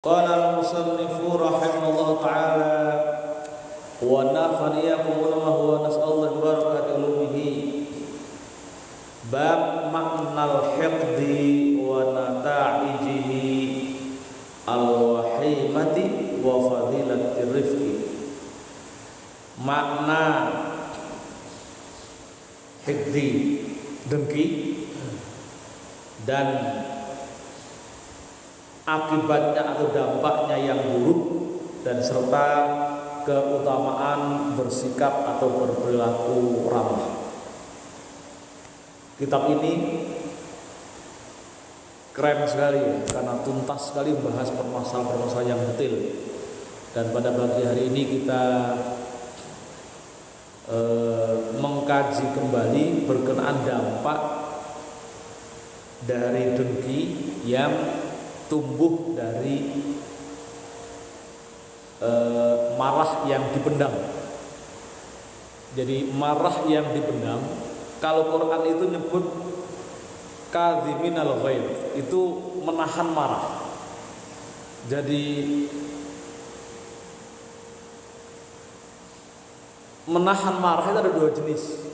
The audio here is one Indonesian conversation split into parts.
Qala al-musannifu rahimahullah ta'ala wa nafani yakum ulamahu wa nas'allahu barakati ulumihi bab maknal hiqdi wa nata'ijihi al-wahimati wa fadilati rifqi. Makna hiqdi, dengki, dan akibatnya atau dampaknya yang buruk, dan serta keutamaan bersikap atau berperilaku ramah. Kitab ini keren sekali ya, karena tuntas sekali membahas permasalahan-permasalahan yang detail. Dan pada pagi hari ini kita mengkaji kembali berkenaan dampak dari dengki yang tumbuh dari marah yang dipendam. Jadi marah yang dipendam, kalau Quran itu nyebut kadhiminal ghaidh, itu menahan marah. Jadi menahan marah itu ada dua jenis.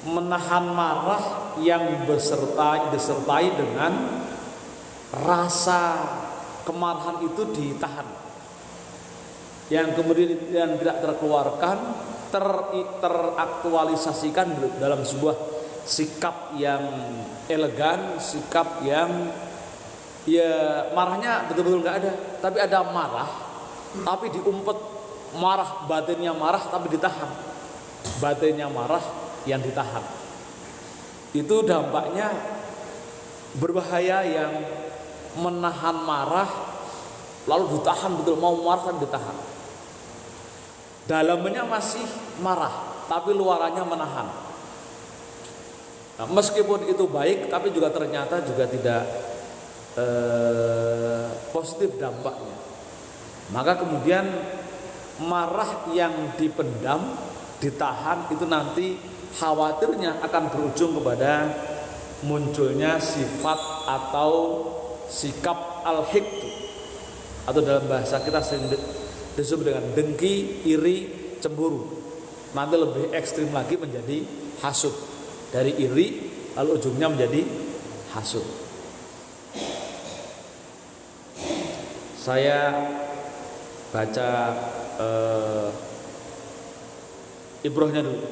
Menahan marah yang disertai dengan rasa kemarahan itu ditahan, yang kemudian tidak terkeluarkan, teraktualisasikan dalam sebuah sikap yang elegan, sikap yang ya marahnya betul-betul nggak ada, tapi ada marah, tapi diumpet, marah batinnya marah tapi ditahan, batinnya marah yang ditahan. Itu dampaknya berbahaya, yang menahan marah lalu ditahan, betul mau marah kan ditahan, dalamnya masih marah tapi luarannya menahan. Nah, meskipun itu baik, tapi juga ternyata juga tidak positif dampaknya. Maka kemudian marah yang dipendam, ditahan, itu nanti khawatirnya akan berujung kepada munculnya sifat atau sikap al-hiqd, atau dalam bahasa kita disebut dengan dengki, iri, cemburu. Nanti lebih ekstrim lagi menjadi hasud. Dari iri lalu ujungnya menjadi hasud. Saya baca ibrohnya dulu.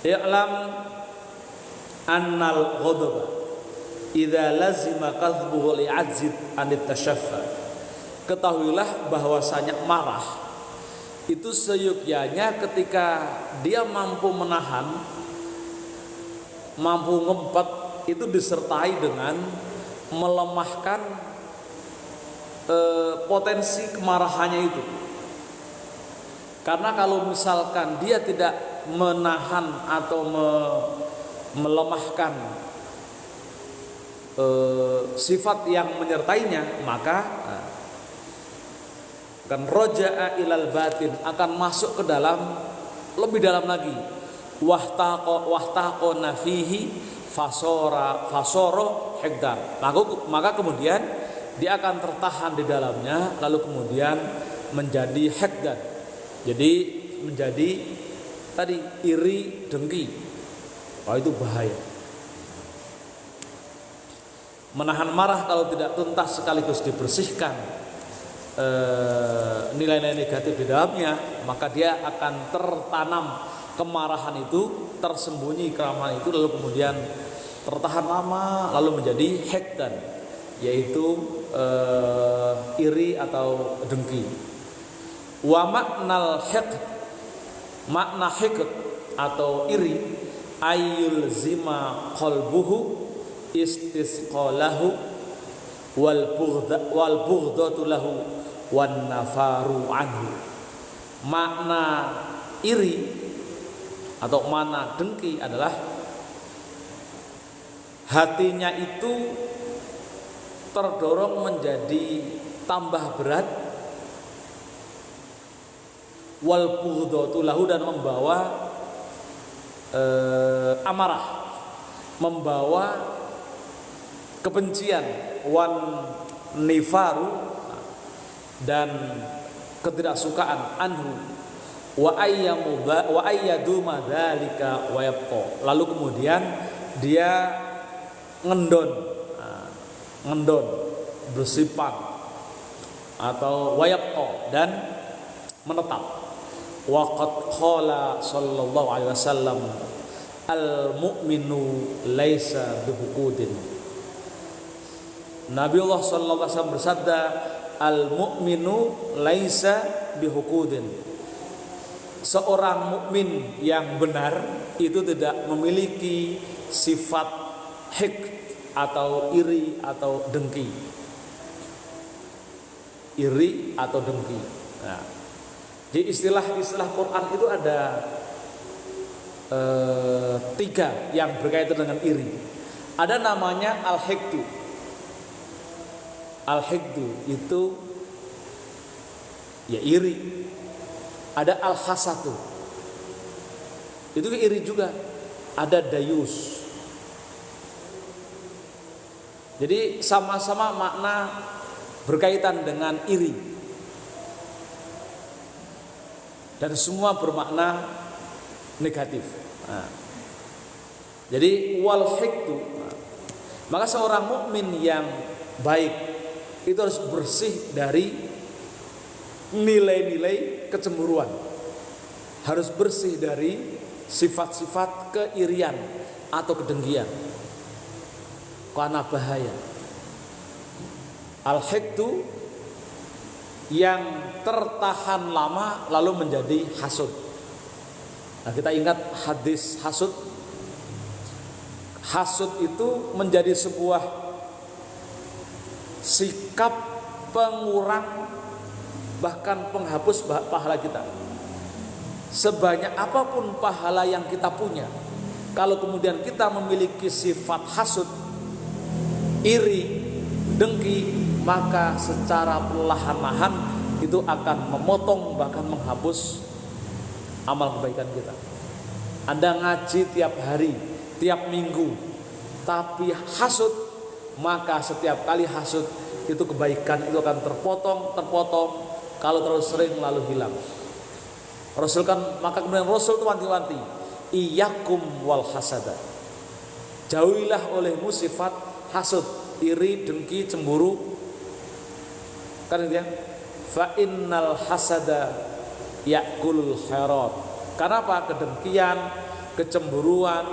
I'lam annal ghadaba idza lazima kadhbuhu li'ajzid anit tashaffa. Ketahuilah bahwasanya marah itu seyogyanya ketika dia mampu menahan, mampu ngempet, itu disertai dengan melemahkan potensi kemarahannya itu. Karena kalau misalkan dia tidak menahan atau melemahkan sifat yang menyertainya, maka kan roja'a ilal batin, akan masuk ke dalam, lebih dalam lagi, wahtaqo nafihi fasoro hekdar. Maka kemudian dia akan tertahan di dalamnya, lalu kemudian menjadi hekdar. Jadi menjadi tadi iri, dengki. Oh, itu bahaya. Menahan marah kalau tidak tuntas sekaligus dibersihkan nilai-nilai negatif di dalamnya, maka dia akan tertanam kemarahan itu, tersembunyi kemarahan itu, lalu kemudian tertahan lama, lalu menjadi hekdan, yaitu iri atau dengki. Wa maknal hiqd, makna hiqd atau iri, ayyul zima qalbuhu istisqalahu wal bughdatu lahu wan nafaru anhu. Makna iri atau makna dengki adalah hatinya itu terdorong menjadi tambah berat, wal bughdatu lahu, dan membawa amarah, membawa kebencian, wan nifaru dan ketidaksukaan anhu wa ayyaduma dzalika wa yabqa. Lalu kemudian dia ngendon bersifat atau wa yabqa dan menetap. Wa qad qala sallallahu alaihi wasallam al mu'minu laisa bihukudin. Nabiullah sallallahu alaihi wasallam bersabda, al mu'minu laisa bihukudin. Seorang mukmin yang benar itu tidak memiliki sifat hik atau iri atau dengki. Iri atau dengki. Nah, di istilah-istilah Quran itu ada 3 yang berkaitan dengan iri. Ada namanya al-hikdu. Al-hikdu itu ya iri. Ada al-hasadu. Itu iri juga. Ada dayus. Jadi sama-sama makna berkaitan dengan iri. Dan semua bermakna negatif. Nah, jadi wal hikdu. Maka seorang mukmin yang baik itu harus bersih dari nilai-nilai kecemburuan, harus bersih dari sifat-sifat keirian atau kedengkian, karena bahaya. Al-hikdu yang tertahan lama lalu menjadi hasud. Nah, kita ingat hadis hasud. Hasud itu menjadi sebuah sikap pengurang bahkan penghapus pahala kita. Sebanyak apapun pahala yang kita punya, kalau kemudian kita memiliki sifat hasud, iri, dengki, maka secara perlahan-lahan itu akan memotong bahkan menghapus amal kebaikan kita. Anda ngaji tiap hari, tiap minggu, tapi hasud, maka setiap kali hasud itu kebaikan itu akan terpotong. Kalau terlalu sering lalu hilang. Maka kemudian Rasul itu wanti-wanti, iyyakum wal hasada. Jauhilah olehmu sifat hasud, iri, dengki, cemburu. Kan itu ya? Fa innal hasada yakulul khairat. Karena apa? Kedengkian, kecemburuan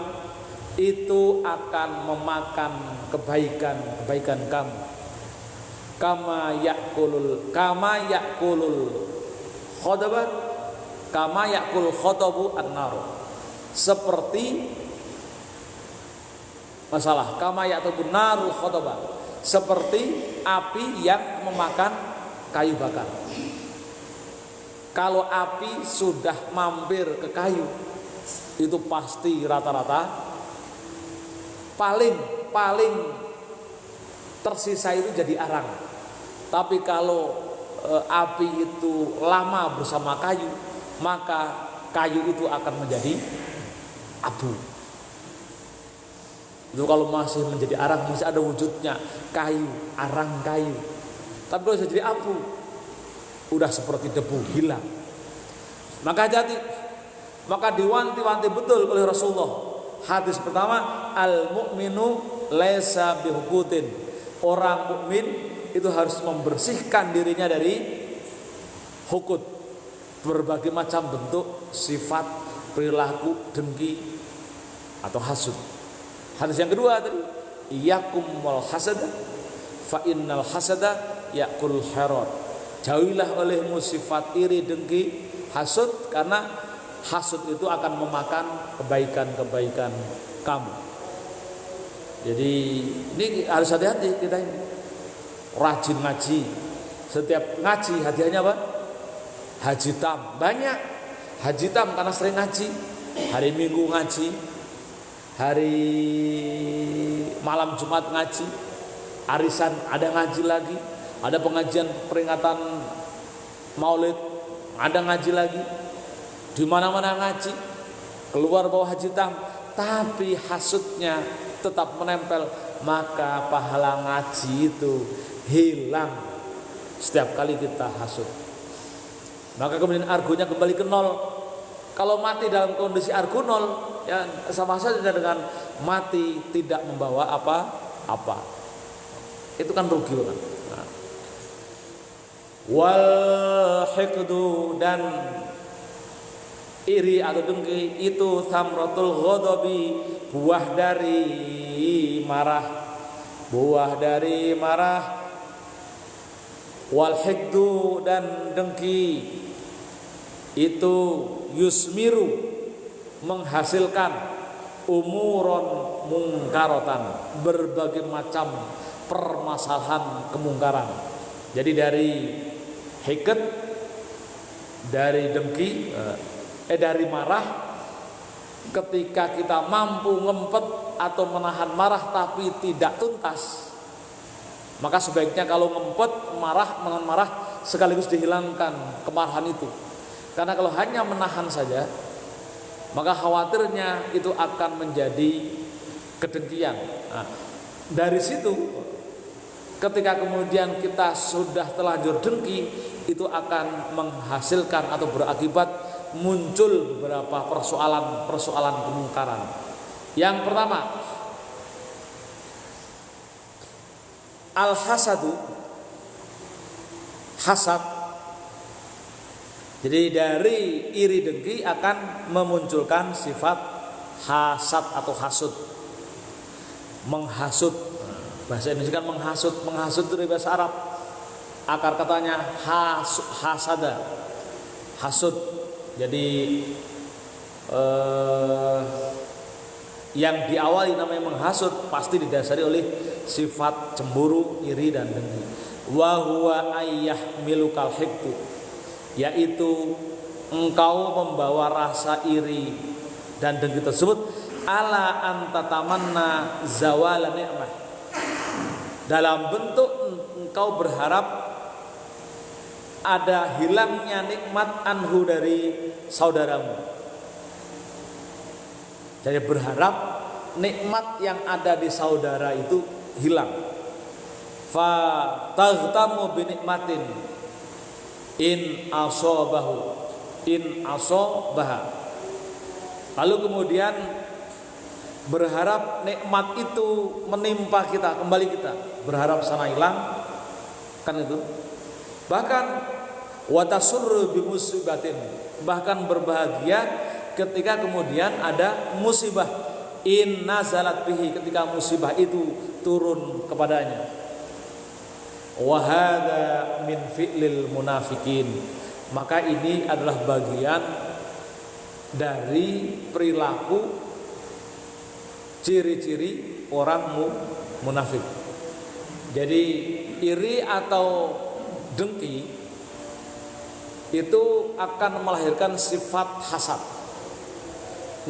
itu akan memakan kebaikan kamu. Kama yakulul khodabu an-nar. Seperti masalah kama yakulun narul khodaba, seperti api yang memakan kayu bakar. Kalau api sudah mampir ke kayu, itu pasti rata-rata paling tersisa itu jadi arang. Tapi kalau api itu lama bersama kayu, maka kayu itu akan menjadi abu. Itu kalau masih menjadi arang, masih ada wujudnya kayu, arang kayu. Tapi kalau sudah jadi abu, udah seperti debu, hilang. Maka hati-hati. Maka diwanti-wanti betul oleh Rasulullah. Hadis pertama, al mu'minu laisa bihukudin. Orang mukmin itu harus membersihkan dirinya dari hukut, berbagai macam bentuk sifat perilaku dengki atau hasud. Hadis yang kedua tadi, iyyakum wal hasada fa innal hasada yakul khairat. Jauhilah olehmu sifat iri, dengki, hasud, karena hasud itu akan memakan kebaikan-kebaikan kamu. Jadi ini harus hati-hati kita ini. Rajin ngaji. Setiap ngaji hadiahnya apa? Haji tam. Banyak haji tam karena sering ngaji. Hari Minggu ngaji, hari malam Jumat ngaji, arisan ada ngaji lagi, ada pengajian peringatan Maulid, ada ngaji lagi. Di mana-mana ngaji, keluar bawa haji tam, tapi hasudnya tetap menempel, maka pahala ngaji itu hilang setiap kali kita hasud. Maka kemudian argonya kembali ke nol. Kalau mati dalam kondisi argo nol, ya sama saja dengan mati tidak membawa apa-apa. Itu kan rugi kan. Nah. Wal hiqdu, dan iri atau dengki itu samratul ghadabi, buah dari marah. Buah dari marah. Wal hiqdu, dan dengki itu yusmiru, menghasilkan umuron mungkarotan, berbagai macam permasalahan kemungkaran. Jadi dari hiqd, dari dengki, dari marah, ketika kita mampu ngempet atau menahan marah tapi tidak tuntas, maka sebaiknya kalau ngempet menahan marah sekaligus dihilangkan kemarahan itu. Karena kalau hanya menahan saja, maka khawatirnya itu akan menjadi kedengkian. Nah, dari situ ketika kemudian kita sudah terlanjur dengki, itu akan menghasilkan atau berakibat muncul beberapa persoalan kemungkaran. Yang pertama, al-hasadu, hasad. Jadi dari iri dengki akan memunculkan sifat hasad atau hasud. Menghasut. Bahasa Indonesia kan menghasut. Menghasut itu dari bahasa Arab. Akar katanya hasada. Hasud. Jadi yang diawali namanya menghasut pasti didasari oleh sifat cemburu, iri dan dengki. Wa huwa ayyahmilukal hiqdu, yaitu engkau membawa rasa iri dan dengki tersebut ala antatamanna zawala ni'mah, dalam bentuk engkau berharap ada hilangnya nikmat anhu dari saudaramu. Jadi berharap nikmat yang ada di saudara itu hilang. Fa taghtamu bi nikmatin in asobahu, in asobaha. Lalu kemudian berharap nikmat itu menimpa kita, kembali kita, berharap sana hilang, kan itu. Bahkan watasurru bimusibatin, bahkan berbahagia ketika kemudian ada musibah, in nazalat bihi, ketika musibah itu turun kepadanya. Wahada min fi'lil munafikin, maka ini adalah bagian dari perilaku ciri-ciri orang munafik. Jadi iri atau dengki itu akan melahirkan sifat hasad.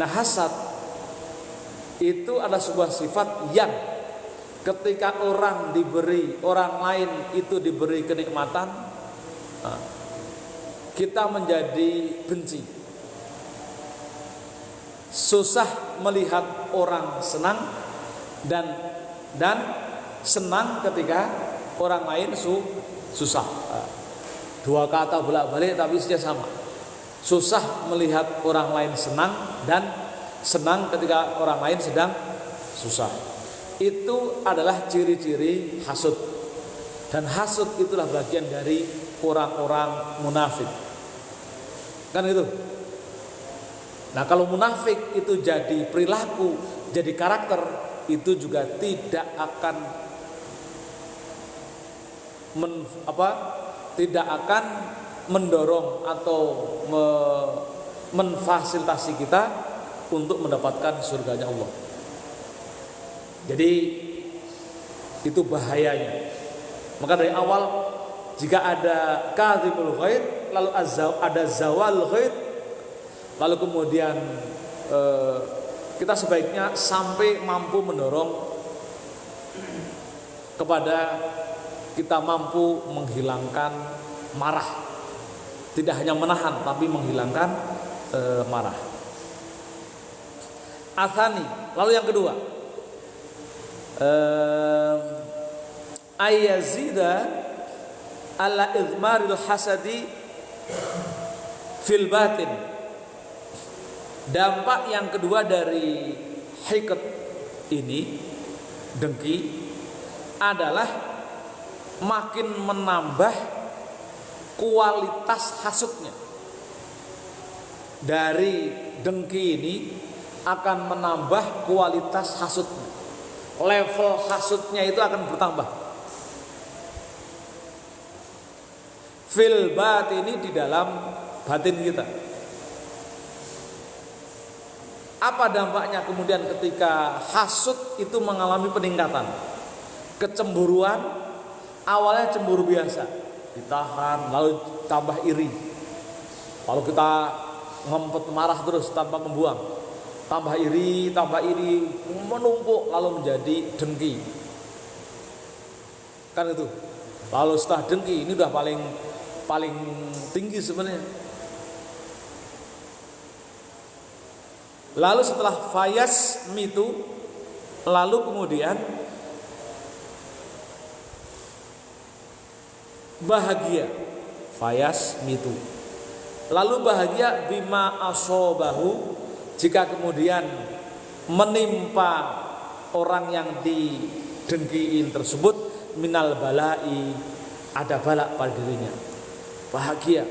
Nah, hasad itu adalah sebuah sifat yang ketika orang lain itu diberi kenikmatan, kita menjadi benci. Susah melihat orang senang dan senang ketika orang lain susah. Dua kata bolak-balik tapi isinya sama. Susah melihat orang lain senang dan senang ketika orang lain sedang susah. Itu adalah ciri-ciri hasud. Dan hasud itulah bagian dari orang-orang munafik. Kan itu. Nah, kalau munafik itu jadi perilaku, jadi karakter, itu juga tidak akan tidak akan mendorong atau memfasilitasi kita untuk mendapatkan surganya Allah. Jadi itu bahayanya. Maka dari awal jika ada kadzibul ghaid, lalu ada zawal ghaid, lalu kemudian kita sebaiknya sampai mampu mendorong kepada kita mampu menghilangkan marah. Tidak hanya menahan tapi menghilangkan marah. Atsani, lalu yang kedua, ayazida ala idmaril hasadi fil batin. Dampak yang kedua dari hiqd ini, dengki, adalah makin menambah kualitas hasudnya. Dari dengki ini akan menambah kualitas hasudnya. Level hasudnya itu akan bertambah. Fil batini, di dalam batin kita. Apa dampaknya kemudian ketika hasud itu mengalami peningkatan? Kecemburuan, awalnya cemburu biasa, ditahan, lalu tambah iri. Kalau kita ngempet marah terus tanpa membuang, tambah iri, menumpuk lalu menjadi dengki. Kan itu. Lalu setelah dengki, ini udah paling tinggi sebenarnya. Lalu setelah fayas mitu, lalu kemudian bahagia, fayas mitu. Lalu bahagia bima asobahu, jika kemudian menimpa orang yang didengkiin tersebut, minal balai, ada bala pada dirinya, bahagia.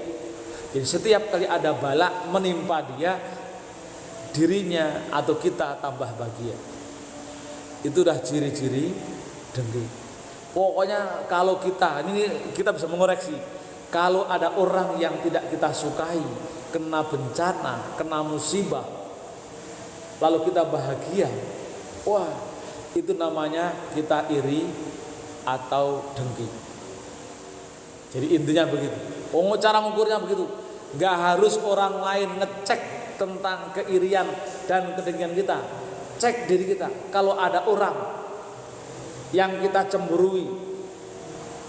Jadi setiap kali ada bala menimpa dia, dirinya atau kita tambah bahagia. Itu dah ciri-ciri dengki. Pokoknya kalau kita bisa mengoreksi, kalau ada orang yang tidak kita sukai, kena bencana, kena musibah, lalu kita bahagia, wah, itu namanya kita iri atau dengki. Jadi intinya begitu. Cara mengukurnya begitu. Gak harus orang lain ngecek tentang keirian dan kedengkian kita. Cek diri kita. Kalau ada orang yang kita cemburui,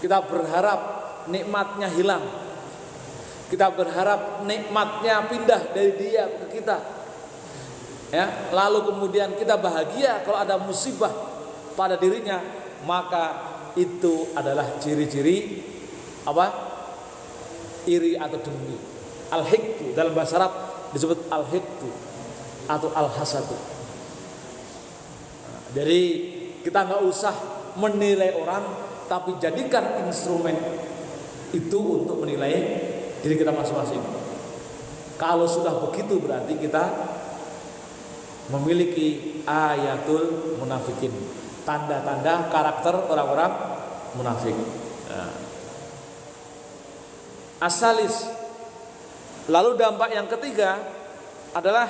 kita berharap nikmatnya hilang, kita berharap nikmatnya pindah dari dia ke kita, ya, lalu kemudian kita bahagia kalau ada musibah pada dirinya, maka itu adalah ciri-ciri apa? Iri atau dengki. Al-hiqdu dalam bahasa Arab disebut al-hiqdu atau al-hasadu. Jadi kita nggak usah menilai orang, tapi jadikan instrumen itu untuk menilai diri kita masing-masing. Kalau sudah begitu berarti kita memiliki ayatul munafikin, tanda-tanda karakter orang-orang munafik. Asalis. Lalu dampak yang ketiga adalah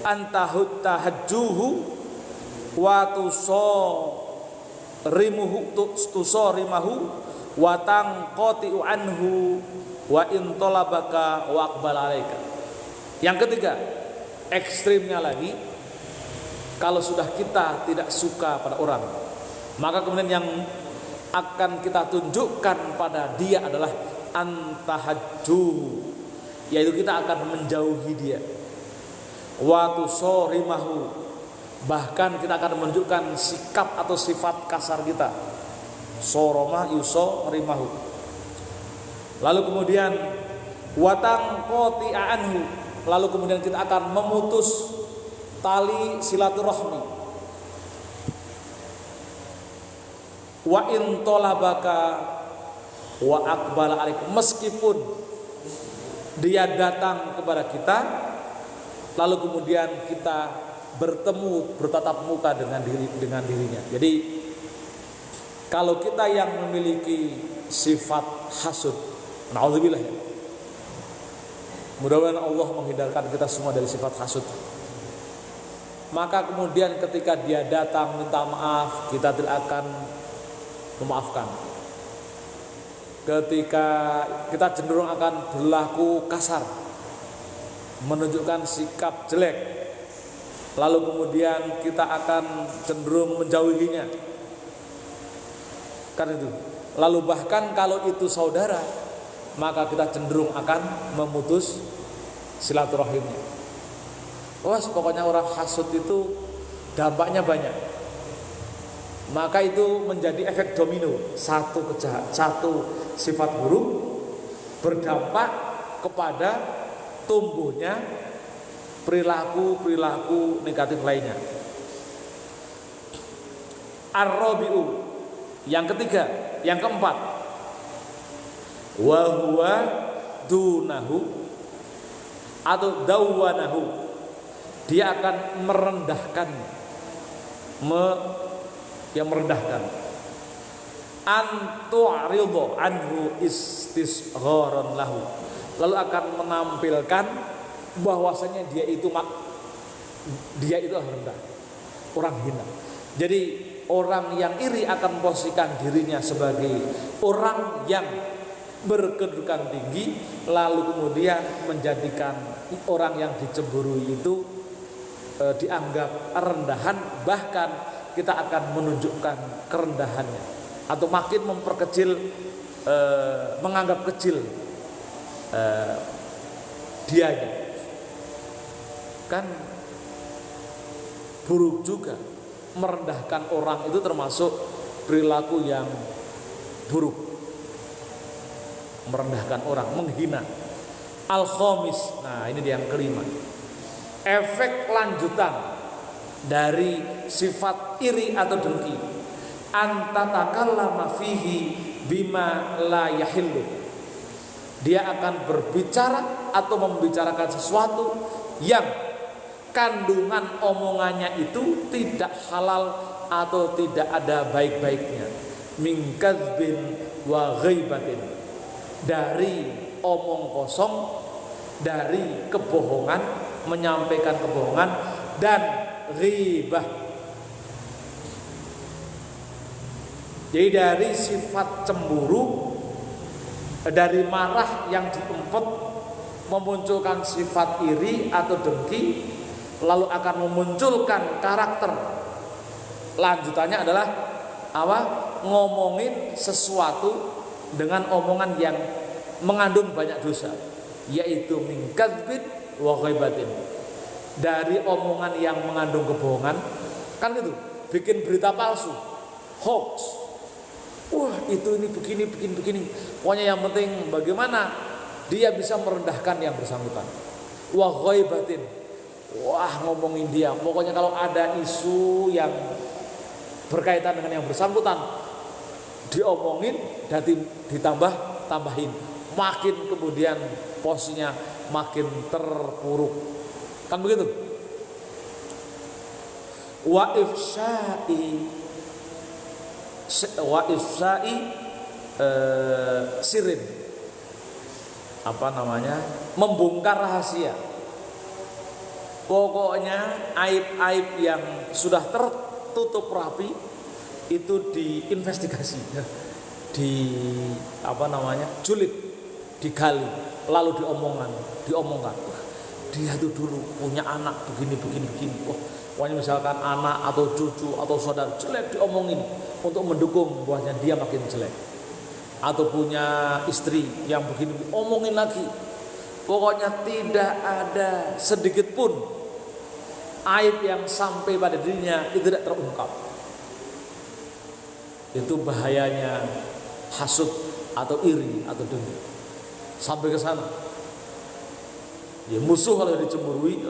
antahajjuhu wa tusorimahu wa tanqati'u anhu wa intolabaka wa aqbal alaika. Yang ketiga, ekstrimnya lagi, kalau sudah kita tidak suka pada orang, maka kemudian yang akan kita tunjukkan pada dia adalah antahajjuhu, yaitu kita akan menjauhi dia. Wa tusorimahu, bahkan kita akan menunjukkan sikap atau sifat kasar kita. Soroma yusorimahu. Lalu kemudian watang qoti anhu, lalu kemudian kita akan memutus tali silaturahmi. Wa in tolabaka wa aqbala alaik, meskipun dia datang kepada kita, lalu kemudian kita bertatap muka dengan dirinya. Jadi kalau kita yang memiliki sifat hasud, na'udzubillah ya, mudah-mudahan Allah menghindarkan kita semua dari sifat hasud. Maka kemudian ketika dia datang minta maaf, kita tidak akan memaafkan. Ketika kita cenderung akan berlaku kasar, menunjukkan sikap jelek, lalu kemudian kita akan cenderung menjauhinya. Kan itu. Lalu bahkan kalau itu saudara, maka kita cenderung akan memutus silaturahimnya. Wah, pokoknya orang hasud itu dampaknya banyak. Maka itu menjadi efek domino. Satu sifat buruk berdampak kepada tumbuhnya perilaku negatif lainnya. Ar-rabi'u, yang ketiga, yang keempat, wa huwa dunahu atau dawwanahu, dia akan merendahkan, merendahkan. Antu'ridhu anhu istisgharan lahu, lalu akan menampilkan bahwasanya dia itu rendah, orang hina. Jadi orang yang iri akan memposisikan dirinya sebagai orang yang berkedudukan tinggi, lalu kemudian menjadikan orang yang dicemburui itu dianggap rendahan, bahkan kita akan menunjukkan kerendahannya atau makin memperkecil, menganggap kecil dianya. Kan buruk juga. Merendahkan orang itu termasuk perilaku yang buruk. Merendahkan orang, menghina. Al-khamis, nah ini dia yang kelima. Efek lanjutan dari sifat iri atau dengki. Antatakallama fihi bima la yahillu. Dia akan berbicara atau membicarakan sesuatu yang kandungan omongannya itu tidak halal atau tidak ada baik-baiknya. Min kadzbin wa ghaibatin, dari omong kosong, dari kebohongan, menyampaikan kebohongan, dan ghibah. Jadi dari sifat cemburu, dari marah yang diumpet, memunculkan sifat iri atau dengki, lalu akan memunculkan karakter. Lanjutannya adalah apa? Ngomongin sesuatu dengan omongan yang mengandung banyak dosa, yaitu min kadzbin wa ghaibatin, dari omongan yang mengandung kebohongan. Kan gitu, bikin berita palsu, hoax. Wah, itu ini begini. Pokoknya yang penting bagaimana dia bisa merendahkan yang bersangkutan. Wa ghaibatin, wah ngomongin dia. Pokoknya kalau ada isu yang berkaitan dengan yang bersangkutan, diomongin dan tambahin, makin kemudian posisinya makin terpuruk. Kan begitu? Wa ifsa'i sirin, apa namanya? Membongkar rahasia. Pokoknya aib-aib yang sudah tertutup rapi itu diinvestigasi, julid, digali, lalu diomongkan. Dia itu dulu punya anak begini. Pokoknya misalkan anak atau cucu atau saudara jelek diomongin untuk mendukung bahwasanya dia makin jelek. Atau punya istri yang begini, omongin lagi. Pokoknya tidak ada sedikit pun aib yang sampai pada dirinya itu tidak terungkap. Itu bahayanya hasud atau iri atau dengki. Sampai ke sana. Ya, musuh kalau dicemburui,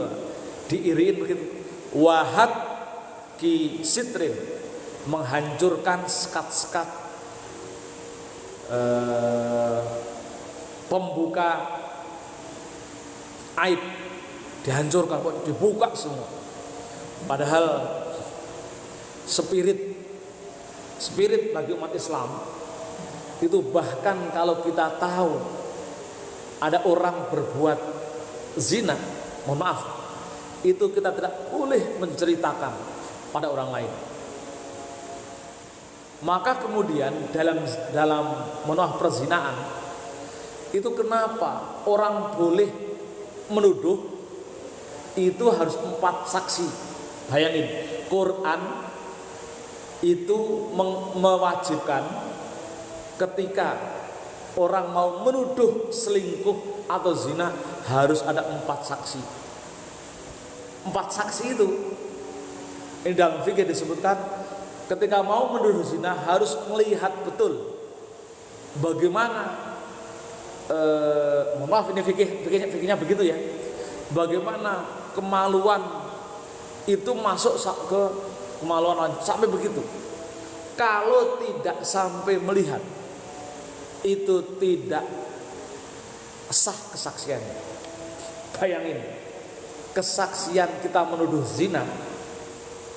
diiriin begitu. Wahad ki sitrin, menghancurkan sekat-sekat pembuka aib, dihancurkan, dibuka semua. Padahal spirit bagi umat Islam itu, bahkan kalau kita tahu ada orang berbuat zina, mohon maaf, itu kita tidak boleh menceritakan pada orang lain. Maka kemudian dalam perzinaan itu, kenapa orang boleh menuduh itu harus 4 saksi? Bayangin, Quran itu mewajibkan ketika orang mau menuduh selingkuh atau zina harus ada 4 saksi. 4 saksi itu. Ini dalam fikih disebutkan ketika mau menuduh zina harus melihat betul bagaimana maaf ini fikihnya begitu ya. Bagaimana kemaluan itu masuk ke kemaluan sampai begitu. Kalau tidak sampai melihat, itu tidak sah kesaksiannya. Bayangin, kesaksian kita menuduh zina,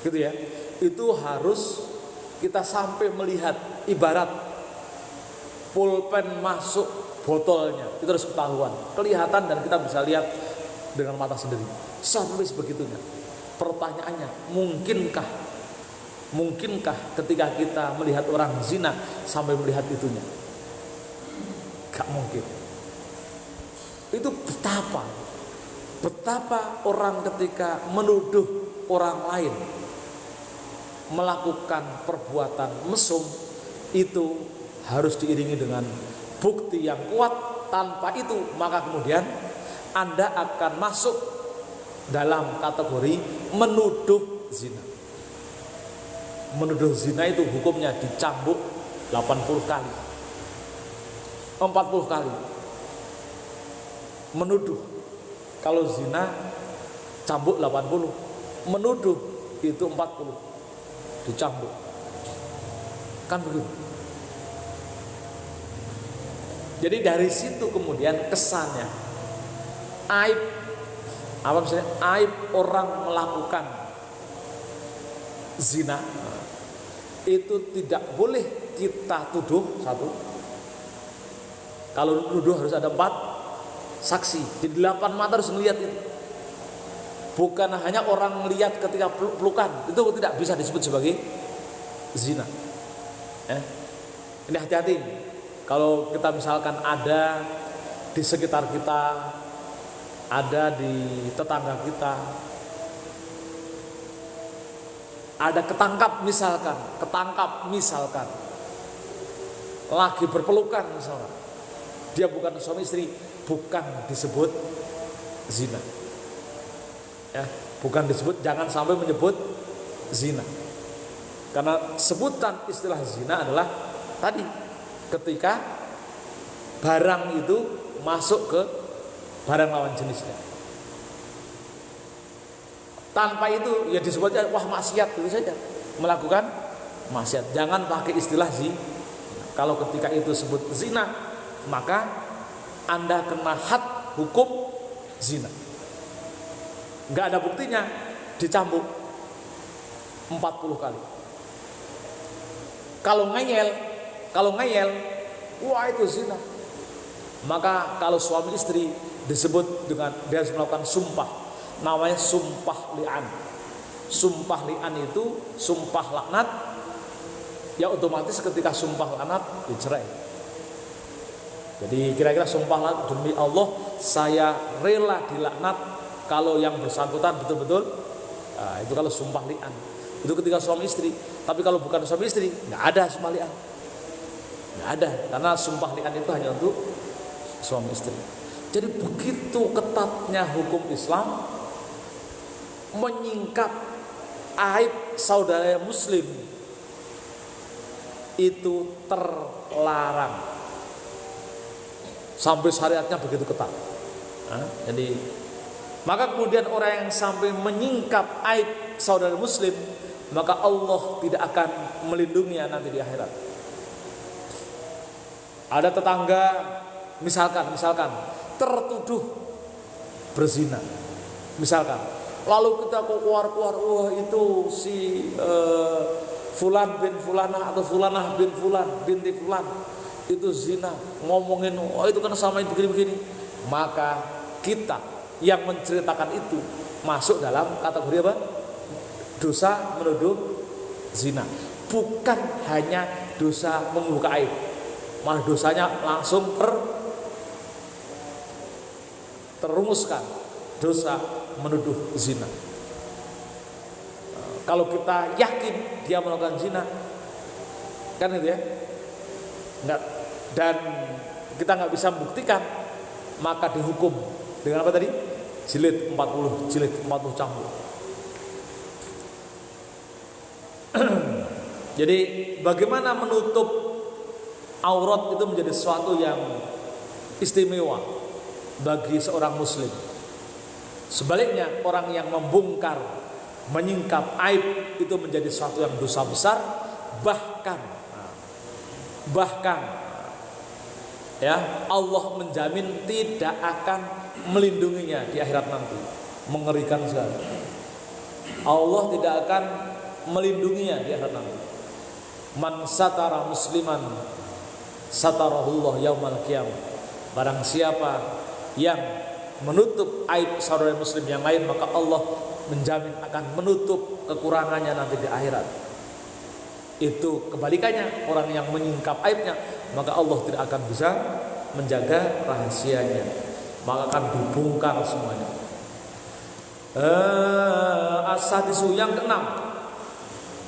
gitu ya, itu harus kita sampai melihat, ibarat pulpen masuk botolnya, itu harus ketahuan, kelihatan dan kita bisa lihat dengan mata sendiri. Sampai sebegitunya. Pertanyaannya, mungkinkah ketika kita melihat orang zina sampai melihat itunya? Gak mungkin. Itu betapa orang ketika menuduh orang lain melakukan perbuatan mesum itu harus diiringi dengan bukti yang kuat. Tanpa itu maka kemudian Anda akan masuk dalam kategori menuduh zina. Menuduh zina itu hukumnya dicambuk 80 kali, 40 kali. Menuduh, kalau zina cambuk 80, menuduh itu 40, dicambuk. Kan begitu. Jadi dari situ kemudian kesannya aib, apa misalnya aib orang melakukan zina itu tidak boleh kita tuduh satu. Kalau tuduh harus ada 4 saksi, di 8 mata harus melihat itu. Bukan hanya orang melihat ketika pelukan, itu tidak bisa disebut sebagai zina. Ini hati-hati. Kalau kita misalkan ada di sekitar kita, ada di tetangga kita, ada ketangkap misalkan lagi berpelukan misalkan, dia bukan suami istri, bukan disebut zina. Ya, bukan disebut, jangan sampai menyebut zina. Karena sebutan istilah zina adalah tadi ketika barang itu masuk ke barang lawan jenisnya. Tanpa itu ya disebutnya wah maksiat, itu saja, melakukan maksiat. Jangan pakai istilah zina. Kalau ketika itu sebut zina, maka Anda kena had hukum zina. Enggak ada buktinya, dicambuk 40 kali. Kalau ngeyel, wah itu zina. Maka kalau suami istri disebut dengan dia harus melakukan sumpah, namanya sumpah li'an. Sumpah li'an itu sumpah laknat, ya otomatis ketika sumpah laknat dicerai. Jadi kira-kira sumpah laknat, demi Allah saya rela dilaknat kalau yang bersangkutan betul-betul, nah, itu kalau sumpah li'an. Itu ketika suami istri. Tapi kalau bukan suami istri, nggak ada sumpah li'an, nggak ada, karena sumpah li'an itu hanya untuk suami istri. Jadi begitu ketatnya hukum Islam menyingkap aib saudara muslim itu terlarang. Sampai syariatnya begitu ketat. Jadi maka kemudian orang yang sampai menyingkap aib saudara muslim, maka Allah tidak akan melindunginya nanti di akhirat. Ada tetangga misalkan tertuduh berzina, misalkan, lalu kita keluar, wah itu si fulan bin fulanah atau fulanah bin fulan binti fulan itu zina, ngomongin oh itu kan sama begini-begini, maka kita yang menceritakan itu masuk dalam kategori apa? Dosa menuduh zina. Bukan hanya dosa membuka aib, malah dosanya langsung terumuskan, dosa menuduh zina. Kalau kita yakin dia melakukan zina, kan itu ya, enggak, dan kita nggak bisa membuktikan, maka dihukum dengan apa tadi? jilid 40 jilid 40 cambuk. Jadi bagaimana menutup aurat itu menjadi sesuatu yang istimewa bagi seorang muslim. Sebaliknya orang yang membongkar, menyingkap aib itu menjadi sesuatu yang dosa besar, bahkan ya Allah menjamin tidak akan melindunginya di akhirat nanti. Mengerikan sekali. Allah tidak akan melindunginya di akhirat nanti. Man satara musliman satarahullah yaumal qiyamah. Barang siapa yang menutup aib saudara muslim yang lain, maka Allah menjamin akan menutup kekurangannya nanti di akhirat. Itu kebalikannya, orang yang menyingkap aibnya, maka Allah tidak akan bisa menjaga rahasianya, maka akan dibongkar semuanya. As-sadisu yang keenam,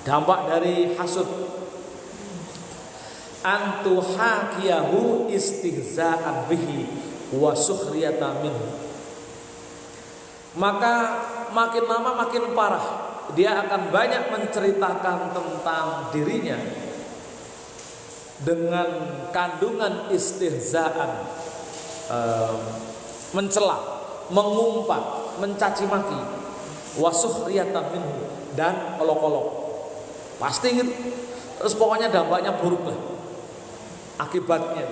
dampak dari hasud, antuhakiyahu istihza'an bihi wa sukhriyatan minhu. Maka makin lama makin parah, dia akan banyak menceritakan tentang dirinya dengan kandungan istihzaan, mencela, mengumpat, mencaci maki, wa sukhriyatan minhu, dan olok-olok. Pasti gitu. Terus pokoknya dampaknya buruk lah. Akibatnya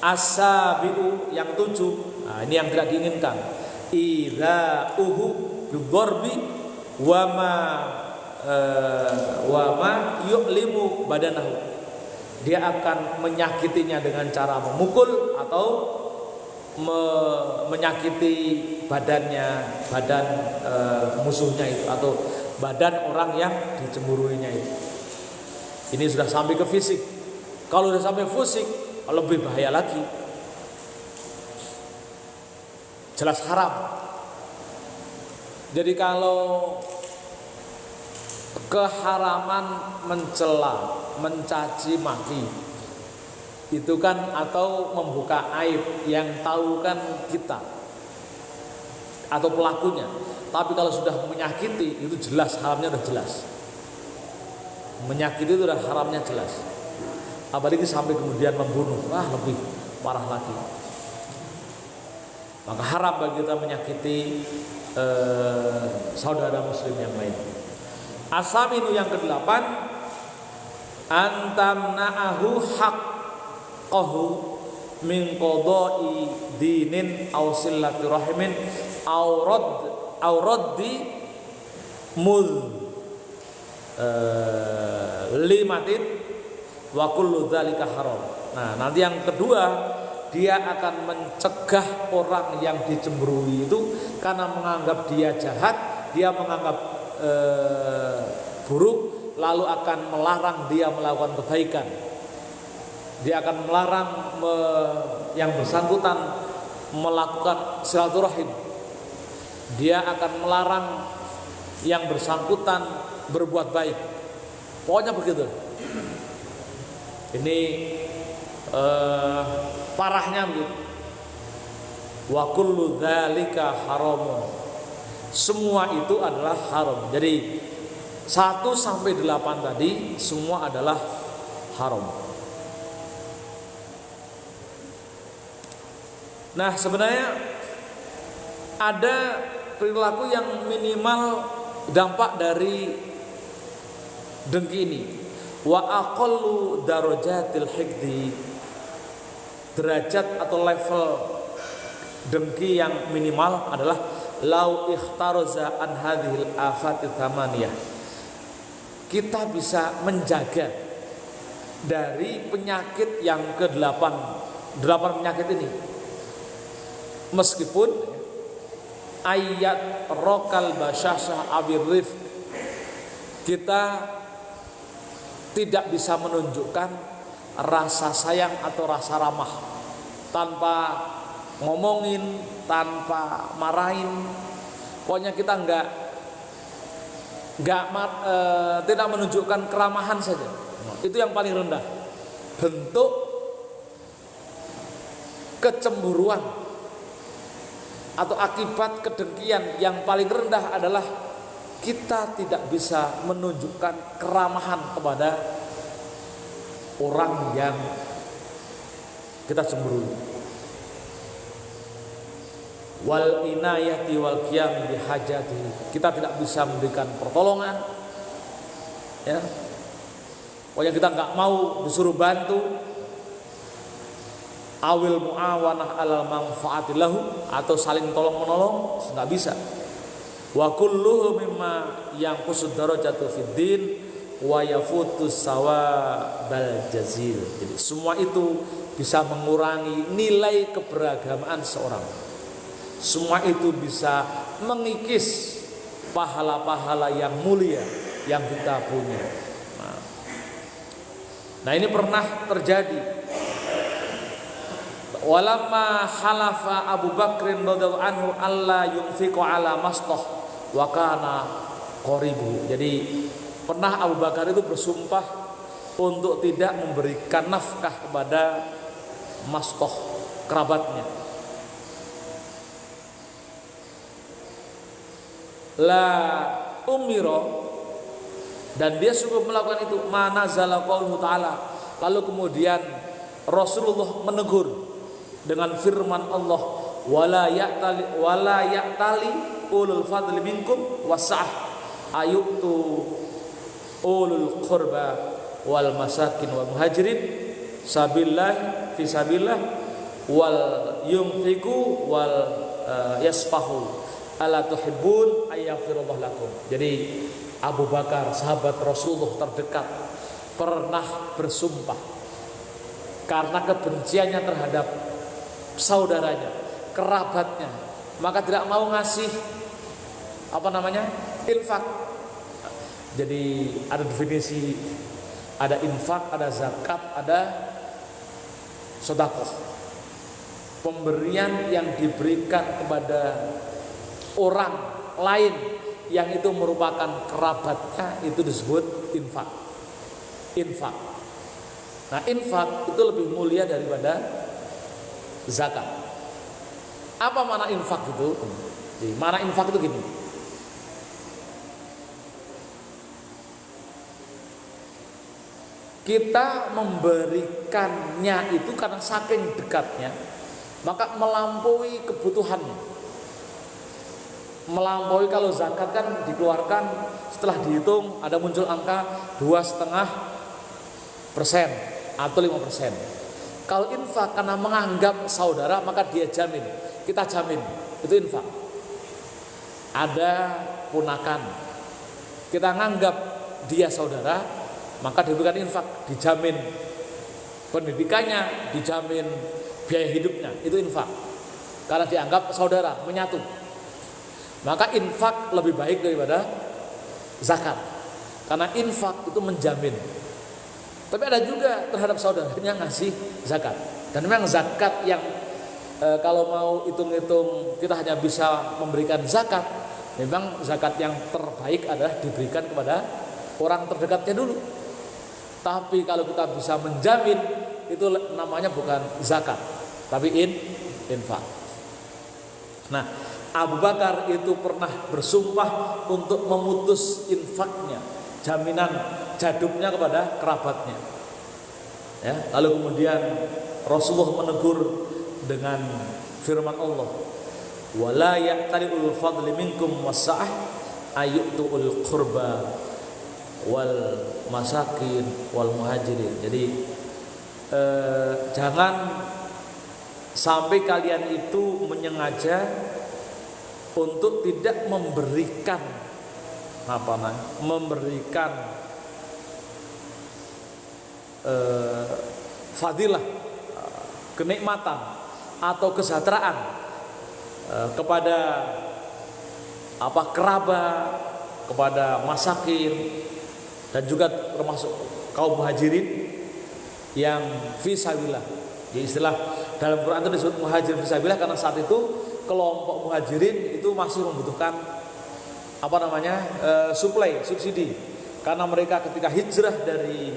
as-sabi'u yang 7. Nah, ini yang tidak diinginkan. Idza'uhu bidharbi wa ma yu'limu badanahu. Dia akan menyakitinya dengan cara memukul atau menyakiti badannya, badan musuhnya itu, atau badan orang yang dicemburuinya itu. Ini sudah sampai ke fisik. Kalau sudah sampai fisik lebih bahaya lagi. Jelas haram. Jadi kalau keharaman mencela, mencaci maki itu kan, atau membuka aib yang tahu kan kita atau pelakunya. Tapi kalau sudah menyakiti itu jelas haramnya, udah jelas. Menyakiti itu udah haramnya jelas. Apalagi sampai kemudian membunuh, lebih parah lagi. Maka haram bagi kita menyakiti saudara muslim yang lain. As-saminu yang ke-8, antamna'ahu haqqahu min qada'i dinin aw sillati rahimin aw raddi limatin wa kullu dzalika haram. Nah, nanti yang kedua, dia akan mencegah orang yang dicemburui itu karena menganggap dia jahat, dia menganggap buruk, lalu akan melarang dia melakukan kebaikan. Dia akan melarang yang bersangkutan melakukan silaturahim. Dia akan melarang yang bersangkutan berbuat baik. Pokoknya begitu. Ini parahnya begitu. Wa kullu dzalika haramun. Semua itu adalah haram. Jadi 1 sampai 8 tadi semua adalah haram. Nah, sebenarnya ada perilaku yang minimal dampak dari dengki ini. Wa aqallu darajatil hiqdi, derajat atau level dengki yang minimal adalah lau ikhtaraza an hadhil afati thamaniyah. Kita bisa menjaga dari penyakit yang ke-8, 8 penyakit ini. Meskipun ayat rokal basyashah abirrif, kita tidak bisa menunjukkan rasa sayang atau rasa ramah tanpa ngomongin, tanpa marahin. Pokoknya kita tidak menunjukkan keramahan saja. Itu yang paling rendah. Bentuk kecemburuan atau akibat kedengkian yang paling rendah adalah kita tidak bisa menunjukkan keramahan kepada orang yang kita cemburui. Wal inayati wal qiyam bihajati, kita tidak bisa memberikan pertolongan, ya. Pokoknya kita nggak mau disuruh bantu. Awil muawanah alal manfaati lahu, atau saling tolong menolong, nggak bisa. Wa kulluhu mimma yanqusud darajatu fid din wa yafutus sawabal jazil. Jadi semua itu bisa mengurangi nilai keberagamaan seorang. Semua itu bisa mengikis pahala-pahala yang mulia yang kita punya. Nah ini pernah terjadi. Walamma halafa Abu Bakrin radhiyallahu anhu alla yunfiqu ala mastah wa kana qaribu. Jadi pernah Abu Bakar itu bersumpah untuk tidak memberikan nafkah kepada mastah, kerabatnya. La umiro, dan dia suruh melakukan itu, manazala qauluhu ta'ala. Lalu kemudian Rasulullah menegur dengan firman Allah, wala ya'tali ulul fadli minkum wasa'ah ayutu ulul qurba wal masakin wal muhajirin sabillah fi sabillah wal yunfiqu wal yasfahu ala tuhibbun ayyafirullah lakum. Jadi Abu Bakar, sahabat Rasulullah terdekat, pernah bersumpah karena kebenciannya terhadap saudaranya, kerabatnya, maka tidak mau ngasih infak. Jadi ada definisi, ada infak, ada zakat, ada sedekah. Pemberian yang diberikan kepada orang lain yang itu merupakan kerabatnya itu disebut infak. Infak. Nah, infak itu lebih mulia daripada zakat. Apa makna infak itu? Jadi, makna infak itu gini. Kita memberikannya itu karena saking dekatnya, maka melampaui kebutuhannya. Melampaui, kalau zakat kan dikeluarkan setelah dihitung ada muncul angka 2,5% atau 5%. Kalau infak karena menganggap saudara, maka dia jamin, kita jamin, itu infak. Ada ponakan, kita nganggap dia saudara, maka diberikan infak, dijamin pendidikannya, dijamin biaya hidupnya, itu infak. Karena dianggap saudara, menyatu. Maka infak lebih baik daripada zakat, karena infak itu menjamin. Tapi ada juga terhadap saudaranya ngasih zakat. Dan memang zakat yang kalau mau hitung-hitung kita hanya bisa memberikan zakat, memang zakat yang terbaik adalah diberikan kepada orang terdekatnya dulu. Tapi kalau kita bisa menjamin, itu namanya bukan zakat, tapi infak. Nah, Abu Bakar itu pernah bersumpah untuk memutus infaknya, jaminan jaduknya kepada kerabatnya. Ya, lalu kemudian Rasulullah menegur dengan firman Allah, wala ya'tali'ul fadli minkum wasa'ah ayyu'tul qurba wal masakin wal muhajirin. Jadi jangan sampai kalian itu menyengaja untuk tidak memberikan fadilah, kenikmatan atau kesejahteraan kepada kerabat, kepada masakin, dan juga termasuk kaum muhajirin yang fisabilillah. Jadi istilah dalam Quran itu disebut muhajirin fisabilillah karena saat itu kelompok muhajirin itu masih membutuhkan subsidi, karena mereka ketika hijrah dari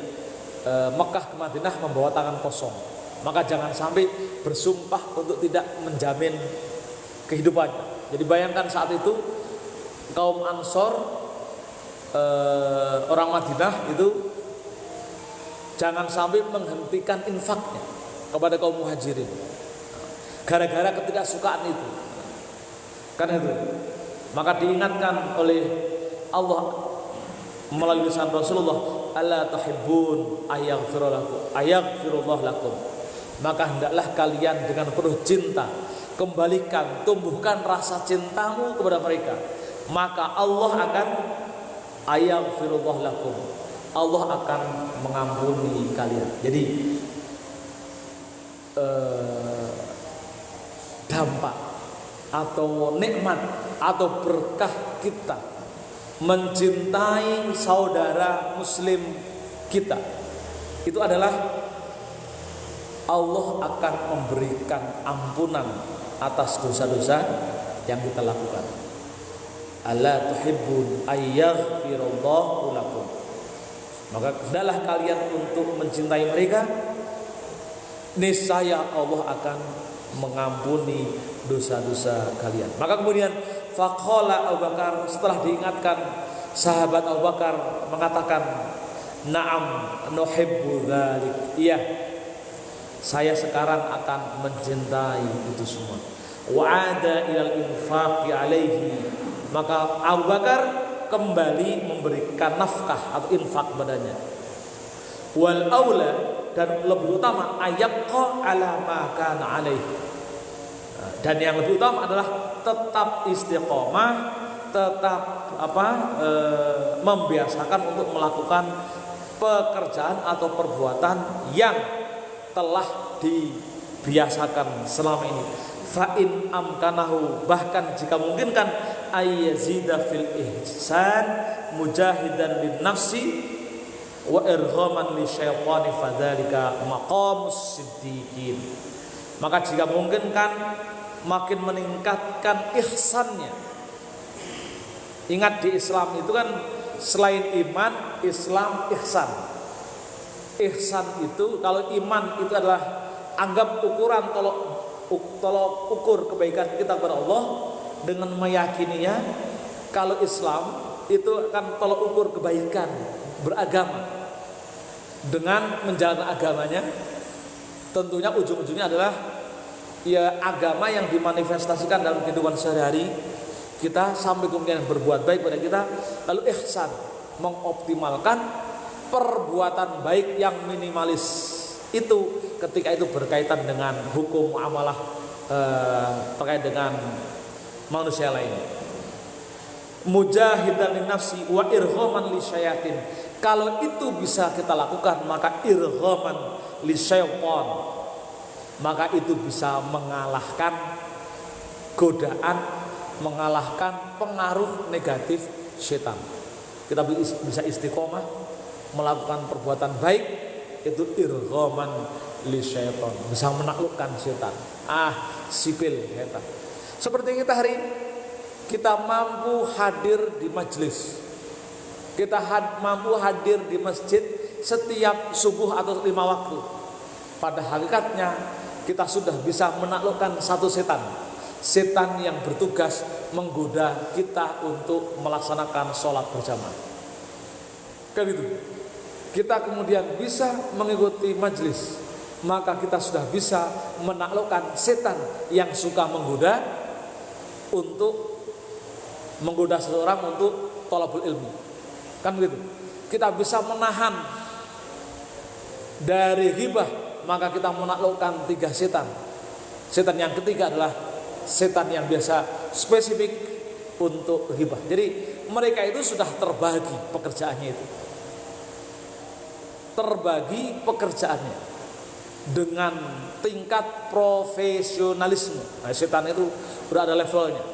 Mekah ke Madinah membawa tangan kosong. Maka jangan sampai bersumpah untuk tidak menjamin kehidupannya. Jadi bayangkan saat itu kaum Ansor, orang Madinah itu jangan sampai menghentikan infaknya kepada kaum Muhajirin gara-gara ketidaksukaan itu. Karena itu maka diingatkan oleh Allah melalui lisan Rasulullah, alla tuhibbun ayaghfirullah lakum. Maka hendaklah kalian dengan penuh cinta kembalikan, tumbuhkan rasa cintamu kepada mereka, maka Allah akan ayaghfirullah lakum, Allah akan mengampuni kalian. Jadi dampak atau nikmat atau berkah kita mencintai saudara muslim kita itu adalah Allah akan memberikan ampunan atas dosa-dosa yang kita lakukan. Alla tuhibbun ayaghfirullahu lakum. Maka hendaklah kalian untuk mencintai mereka, niscaya Allah akan mengampuni dosa-dosa kalian. Maka kemudian faqala Abu Bakar, setelah diingatkan, sahabat Abu Bakar mengatakan, na'am nuhibbu dzalik. Iya, saya sekarang akan mencintai itu semua. Wa'ada ilal infaqi alaihi. Maka Abu Bakar kembali memberikan nafkah atau infak padanya. Wal aula, dan lebih utama ayabqa ala ma kana alaihi. Dan yang lebih utama adalah tetap istiqomah, tetap membiasakan untuk melakukan pekerjaan atau perbuatan yang telah dibiasakan selama ini. Fa'in amkanahu, bahkan jika memungkinkan, ayyazida fil ihsan mujahidan lin nafsi wa irghaman li syaitani fadzalika maqamus siddiqin. Maka jika memungkinkan, makin meningkatkan ihsannya. Ingat, di Islam itu kan selain iman, Islam ihsan. Ihsan itu, kalau iman itu adalah anggap ukuran tolok ukur kebaikan kita kepada Allah dengan meyakininya. Kalau Islam itu akan tolok ukur kebaikan beragama dengan menjalankan agamanya. Tentunya ujung-ujungnya adalah ya agama yang dimanifestasikan dalam kehidupan sehari-hari kita, sampai kemudian berbuat baik pada kita. Lalu ihsan, mengoptimalkan perbuatan baik yang minimalis itu ketika itu berkaitan dengan hukum muamalah terkait dengan manusia lain. Mujahidan lin nafsi wa irghaman li syayatin. Kalau itu bisa kita lakukan, maka irghaman li syaitan, maka itu bisa mengalahkan godaan, mengalahkan pengaruh negatif setan. Kita bisa istiqomah melakukan perbuatan baik, itu irghaman li syaitan, bisa menaklukkan setan. Sipil setan. Seperti kita hari ini, kita mampu hadir di majelis, kita mampu hadir di masjid setiap subuh atau 5 waktu. Pada hakikatnya kita sudah bisa menaklukkan satu setan, setan yang bertugas menggoda kita untuk melaksanakan sholat berjamaah. Kan itu. Kita kemudian bisa mengikuti majelis, maka kita sudah bisa menaklukkan setan yang suka menggoda seseorang untuk thalabul ilmi. Kan begitu. Kita bisa menahan dari ghibah, maka kita menaklukkan 3 setan. Setan yang ketiga adalah setan yang biasa spesifik untuk ghibah. Jadi mereka itu sudah terbagi pekerjaannya itu. Terbagi pekerjaannya dengan tingkat profesionalisme. Nah, setan itu berada levelnya.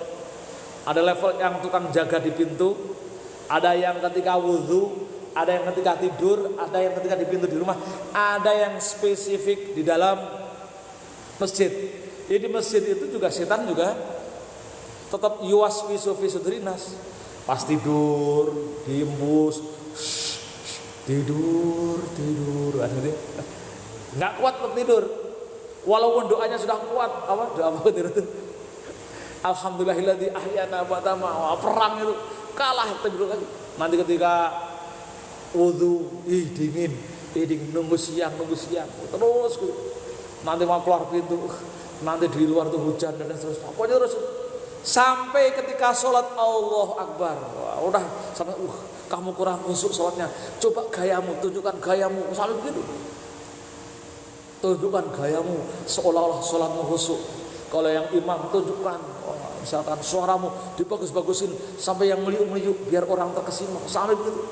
Ada level yang tukang jaga di pintu, ada yang ketika wudhu, ada yang ketika tidur, ada yang ketika di pintu di rumah, ada yang spesifik di dalam masjid. Jadi di masjid itu juga setan juga tetap yuwaswisu fi sudrinas. Pas tidur, diembus, tidur, nggak kuat untuk tidur, walaupun doanya sudah kuat. Doa apa tidur itu? Alhamdulillahilladzi ahyana ba'da ma perang itu kalah terus lagi. Nanti ketika wudu, dingin, nunggu siang terus nanti mau keluar pintu, nanti di luar tuh hujan dan terus pokoknya terus sampai ketika sholat Allahu Akbar. Wah, udah sampai kamu kurang khusyuk sholatnya, coba gayamu, tunjukkan gayamu, sampai begitu, tunjukkan gayamu seolah-olah sholatmu khusyuk. Kalau yang imam tunjukkan, misalkan suaramu dibagus-bagusin sampai yang meliuk-meliuk biar orang terkesima, sampai begitu.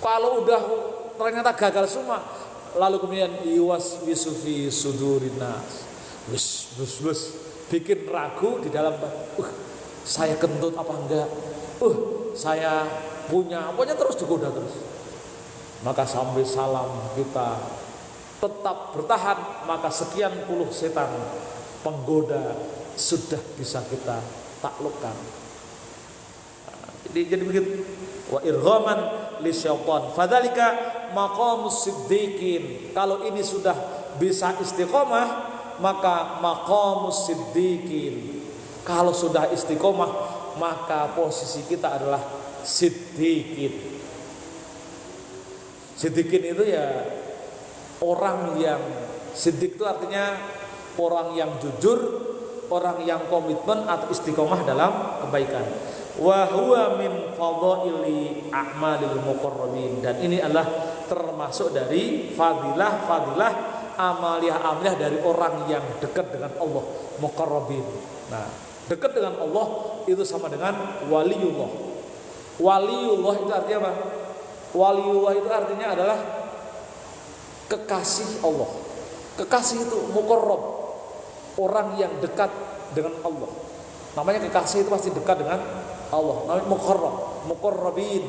Kalau udah ternyata gagal semua, lalu kemudian iwas wisufi sudurinas, wis bikin ragu di dalam, saya kentut apa enggak, saya punya, pokoknya terus digoda terus. Maka sampai salam kita tetap bertahan, maka sekian puluh setan penggoda sudah bisa kita taklukkan. Jadi begitu. Wa irghaman li syaitan. Fadzalika maqamus siddiqin. Kalau ini sudah bisa istiqomah, maka maqamus siddiqin. Kalau sudah istiqomah, maka posisi kita adalah siddiqin. Siddiqin itu ya orang yang siddiq itu artinya orang yang jujur, orang yang komitmen atau istiqomah dalam kebaikan. Wa huwa min fadhaili a'malil muqarrabin, dan ini adalah termasuk dari fadilah amaliyah dari orang yang dekat dengan Allah, muqarrabin. Nah, dekat dengan Allah itu sama dengan waliullah. Waliullah itu artinya apa? Waliullah itu artinya adalah kekasih Allah. Kekasih itu muqarrab, orang yang dekat dengan Allah. Namanya kekasih itu pasti dekat dengan Allah. Namanya muqarrabin.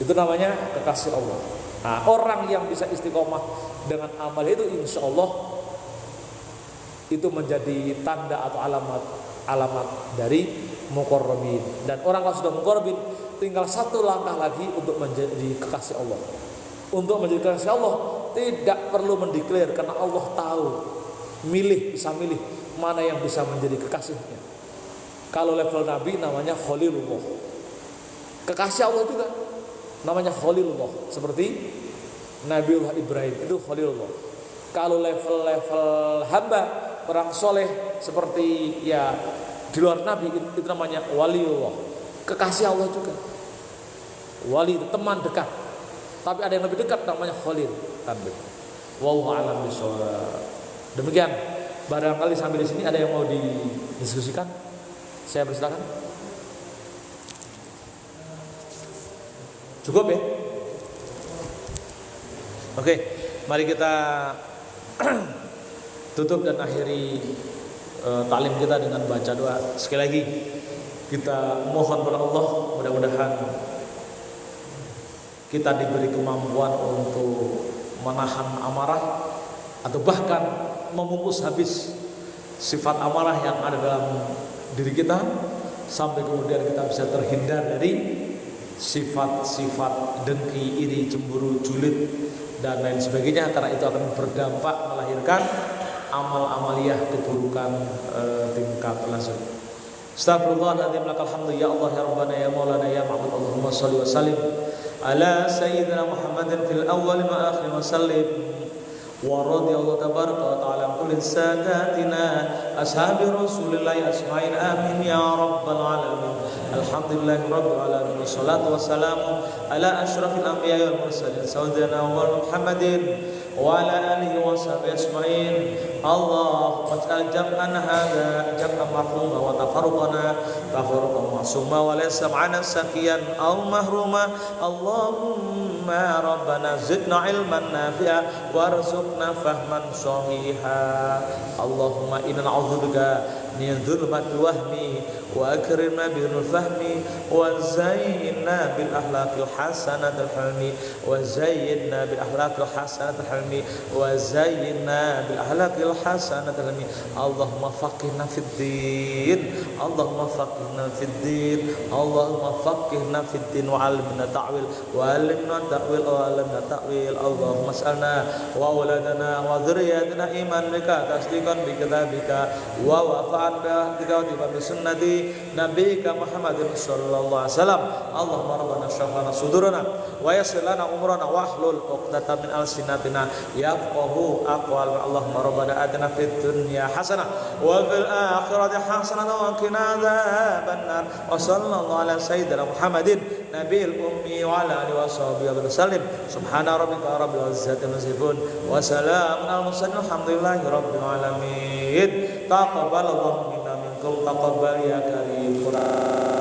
Itu namanya kekasih Allah. Nah, orang yang bisa istiqomah dengan amal itu insya Allah itu menjadi tanda atau alamat dari muqarrabin. Dan orang kalau sudah muqarrabin, tinggal satu langkah lagi untuk menjadi kekasih Allah. Untuk menjadi kekasih Allah tidak perlu mendeklar, karena Allah tahu, bisa milih mana yang bisa menjadi kekasihnya. Kalau level Nabi namanya Khalilullah, kekasih Allah juga namanya Khalilullah, seperti Nabiullah Ibrahim itu Khalilullah. Kalau level hamba orang soleh seperti ya di luar Nabi itu namanya Waliullah, kekasih Allah juga. Wali itu teman dekat, tapi ada yang lebih dekat namanya Khalil. Wallahu a'lam bishawab. Demikian, barangkali sampai di sini ada yang mau didiskusikan. Saya persilakan. Cukup ya? Oke, mari kita tutup dan akhiri taklim kita dengan baca doa. Sekali lagi kita mohon kepada Allah, mudah-mudahan kita diberi kemampuan untuk menahan amarah atau bahkan memupus habis sifat amarah yang ada dalam diri kita, sampai kemudian kita bisa terhindar dari sifat-sifat dengki, iri, cemburu, julid dan lain sebagainya, karena itu akan berdampak melahirkan amal-amaliyah keburukan tingkat langsung. Astagfirullahaladzim, lakal hamdu ya Allah ya Rabbana ya Maulana ya Ma'bud. Allahumma salli wa sallim ala sayyidina Muhammadin fil awwal wa akhir wa sallim. Wa radiyallahu tabaraka wa ta'ala kulli sadatina ashabi rasulillahi asma'in amin ya rabbal alamin. Alhamdulillahi rabbil alamin. Wassalatu wassalamu ala asyrafil anbiya'i wal mursalin sayyidina Muhammadin wa ala alihi wa sahbihi asma'in. Allahumma ij'al jam'ana hadza jam'an marhuma wa tafarruqana tafarruqan ma'suma wa laysa ma'ana sakiyan aw mahruma. Allahumma rabbana zidna ilman nafi'a warzuqna fahman sahiha. Allahumma inna na'udzubika min dhulmatil wahmi wa akrimna bil fahmi wa zayyinna bil akhlaqil hasanatil hilmi wa zayyinna bil akhlaqil hasanatil hilmi wa zayyinna bil akhlaqil hasanatil hilmi. Allahumma faqihna fid din, Allahumma faqihna fid din, Allahumma faqihna fid din wa 'allimna ta'wil wa 'allimna ta'wil wa 'allimna ta'wil. Allahumma as'alna wa auladana wa dhurriyyatina iman bika tasdiqan bi kitabika wa wafa barokatan bi sunnati nabiyyika Muhammadin sallallahu alaihi wasallam. Allahumma rabbana shrah lana sudurana wa yassir lana umrana wahlul 'uqdatam min alsinatina yafqahu aqwalana. Allahumma rabbana atina fid dunya hasanah wa fil akhirati hasanah wa qina adzabannar. Wa sallallahu ala sayyidina Muhammadin nabiyil ummi wa ala alihi washabihi wasallam. Subhana rabbika rabbil izzati amma yasifun wa salamun alal mursalin alhamdulillahi rabbil alamin. Taqabbalallahu minna minkum taqabbal ya karim.